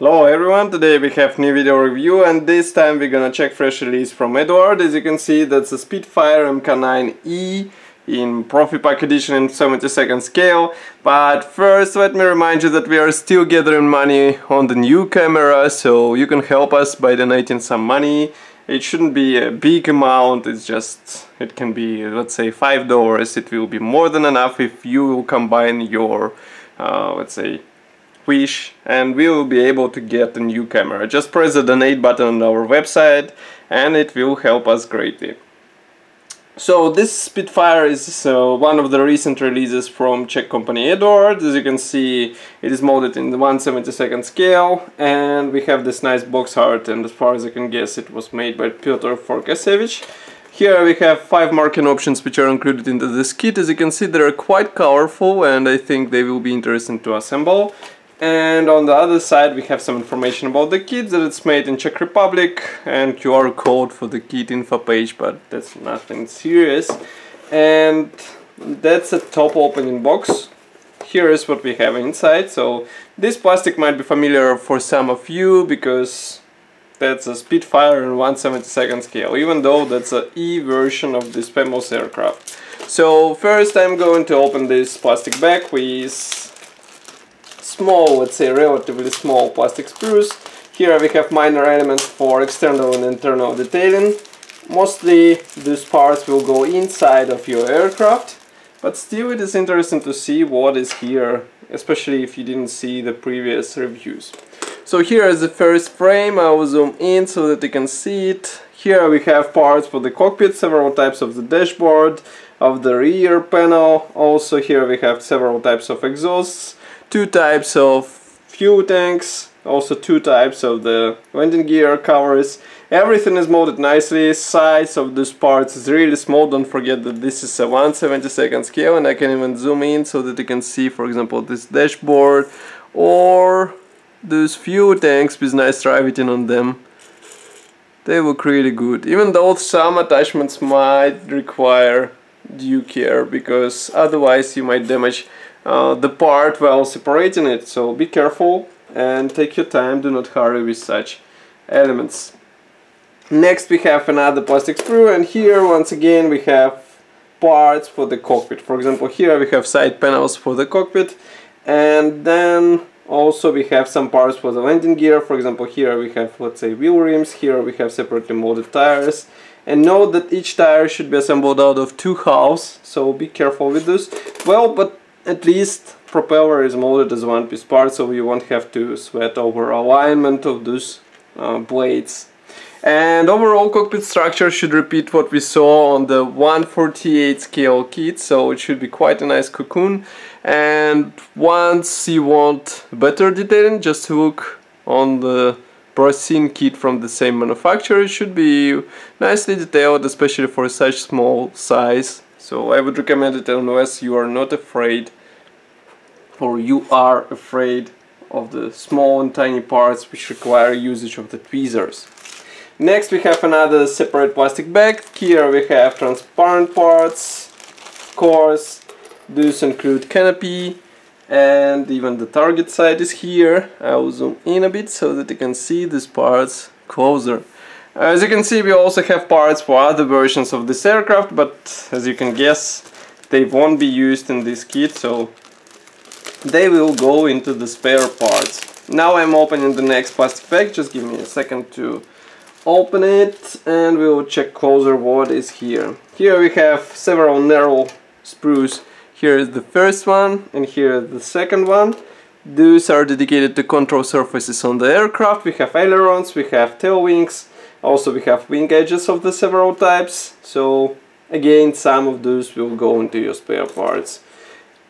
Hello everyone, today we have new video review and this time we're gonna check fresh release from Eduard. As you can see, that's a Spitfire Mk.IXe in Profipack edition in 72nd scale. But first let me remind you that we are still gathering money on the new camera, so you can help us by donating some money. It shouldn't be a big amount, it can be, let's say, $5. It will be more than enough if you will combine your, let's say, wish, and we will be able to get a new camera. Just press the donate button on our website and it will help us greatly. So this Spitfire is one of the recent releases from Czech company Eduard. As you can see, it is molded in the 1/72nd scale and we have this nice box art, and as far as I can guess it was made by Piotr Forkasevich. Here we have 5 marking options which are included into this kit. As you can see, they are quite colorful and I think they will be interesting to assemble. And on the other side we have some information about the kit, that it's made in Czech Republic, and QR code for the kit info page, but that's nothing serious. And that's a top opening box. Here is what we have inside. So this plastic might be familiar for some of you because that's a Spitfire in 1/72nd scale, even though that's an E version of this famous aircraft. So first I'm going to open this plastic bag with small, let's say relatively small plastic sprues. Here we have minor elements for external and internal detailing. Mostly these parts will go inside of your aircraft, but still it is interesting to see what is here, especially if you didn't see the previous reviews. So here is the first frame. I will zoom in so that you can see it. Here we have parts for the cockpit, several types of the dashboard, of the rear panel. Also here we have several types of exhausts, 2 types of fuel tanks, also 2 types of the landing gear covers. Everything is molded nicely. Size of these parts is really small. Don't forget that this is a 1/72nd scale, and I can even zoom in so that you can see, for example, this dashboard or those fuel tanks with nice riveting on them. They look really good, even though some attachments might require due care, because otherwise you might damage the part while separating it. So be careful and take your time, do not hurry with such elements. Next we have another plastic sprue, and here once again we have parts for the cockpit. For example, here we have side panels for the cockpit, and then also we have some parts for the landing gear. For example, here we have, let's say, wheel rims. Here we have separately molded tires. And note that each tire should be assembled out of 2 halves, so be careful with this. Well, but at least propeller is molded as one piece part, so you won't have to sweat over alignment of those blades. And overall cockpit structure should repeat what we saw on the 1/48 scale kit, so it should be quite a nice cocoon. And once you want better detailing, just look on the Procene kit from the same manufacturer. It should be nicely detailed, especially for such small size. So I would recommend it unless you are not afraid, or you are afraid of the small and tiny parts which require usage of the tweezers. Next we have another separate plastic bag. Here we have transparent parts, of course. These include canopy, and even the target side is here. I will zoom in a bit so that you can see these parts closer. As you can see, we also have parts for other versions of this aircraft, but as you can guess, they won't be used in this kit, so they will go into the spare parts. Now I'm opening the next plastic bag. Just give me a second to open it and we will check closer what is here. Here we have several narrow sprues. Here is the first one and here is the second one. These are dedicated to control surfaces on the aircraft. We have ailerons, we have tail wings, also we have wing edges of the several types. So again, some of those will go into your spare parts.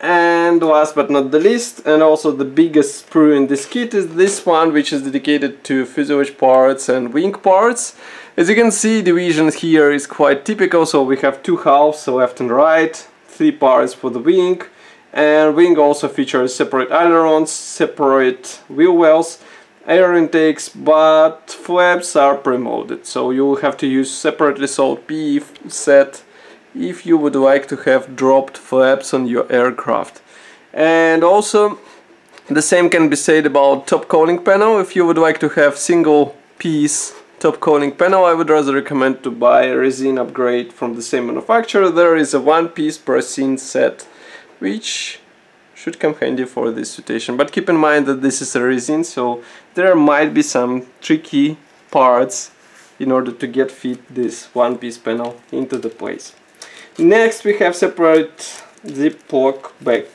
And last but not the least, and also the biggest sprue in this kit, is this one, which is dedicated to fuselage parts and wing parts. As you can see, division here is quite typical, so we have 2 halves, left and right, 3 parts for the wing, and wing also features separate ailerons, separate wheel wells, air intakes, but flaps are pre-molded, so you will have to use separately sold PE set if you would like to have dropped flaps on your aircraft. And also The same can be said about top coating panel. If you would like to have single piece top coating panel, I would rather recommend to buy a resin upgrade from the same manufacturer. There is a one-piece resin set which should come handy for this situation, but keep in mind that this is a resin, so there might be some tricky parts in order to fit this one-piece panel into the place. Next we have separate ziplock bag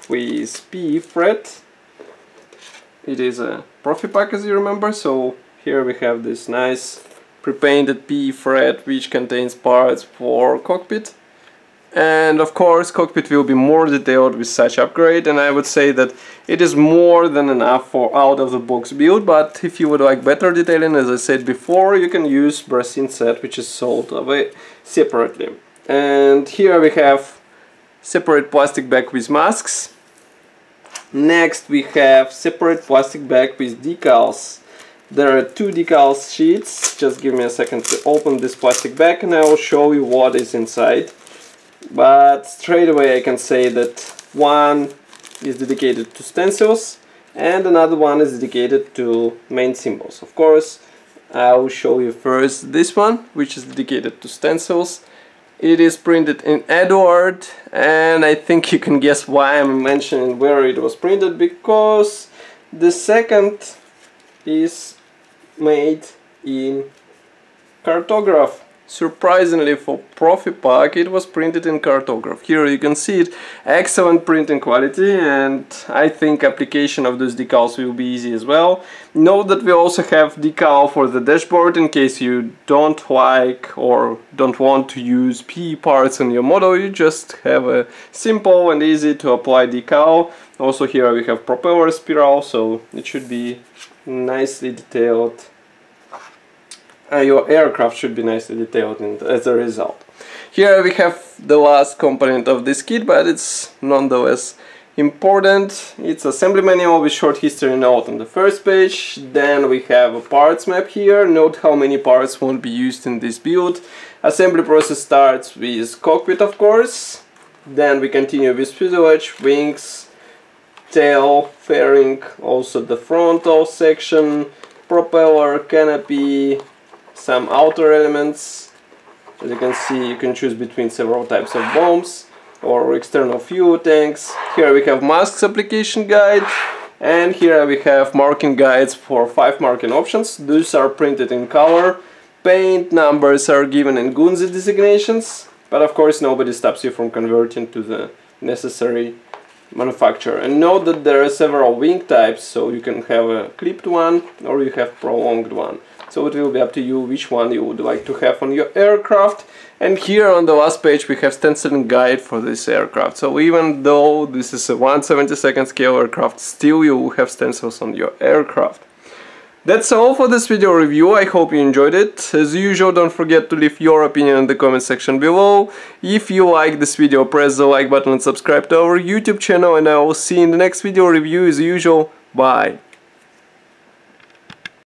with PE thread. It is a Profipack, as you remember, so here we have this nice pre-painted PE thread which contains parts for Cockpit. And of course Cockpit will be more detailed with such upgrade, and I would say that it is more than enough for out of the box build, but if you would like better detailing, as I said before, you can use resin set which is sold away separately. And here we have separate plastic bag with masks. Next we have separate plastic bag with decals. There are two decals sheets. Just give me a second to open this plastic bag and I will show you what is inside. But straight away I can say that one is dedicated to stencils and another one is dedicated to main symbols. Of course, I will show you first this one, which is dedicated to stencils. It is printed in Eduard, and I think you can guess why I'm mentioning where it was printed, because the second is made in cartograph. Surprisingly for Profipack, it was printed in cartograph. Here you can see it, excellent printing quality, and I think application of those decals will be easy as well. Note that we also have decal for the dashboard in case you don't like or don't want to use PE parts on your model. You just have a simple and easy to apply decal. Also here we have propeller spiral, so it should be nicely detailed. Your aircraft should be nicely detailed as a result. Here we have the last component of this kit, but it's nonetheless important. It's assembly manual with short history note on the first page. Then we have a parts map here. Note how many parts won't be used in this build. Assembly process starts with cockpit, of course. Then we continue with fuselage, wings, tail, fairing, also the frontal section, propeller, canopy, some outer elements. As you can see, you can choose between several types of bombs or external fuel tanks. Here we have masks application guide, and here we have marking guides for 5 marking options. These are printed in color. Paint numbers are given in Gunzi designations, but of course nobody stops you from converting to the necessary manufacturer. And note that there are several wing types, so you can have a clipped one or you have prolonged one. So it will be up to you which one you would like to have on your aircraft. And here on the last page we have stenciling guide for this aircraft. So even though this is a 1/72 scale aircraft, still you will have stencils on your aircraft. That's all for this video review. I hope you enjoyed it. As usual, don't forget to leave your opinion in the comment section below. If you like this video, press the like button and subscribe to our YouTube channel, and I will see you in the next video review as usual. Bye!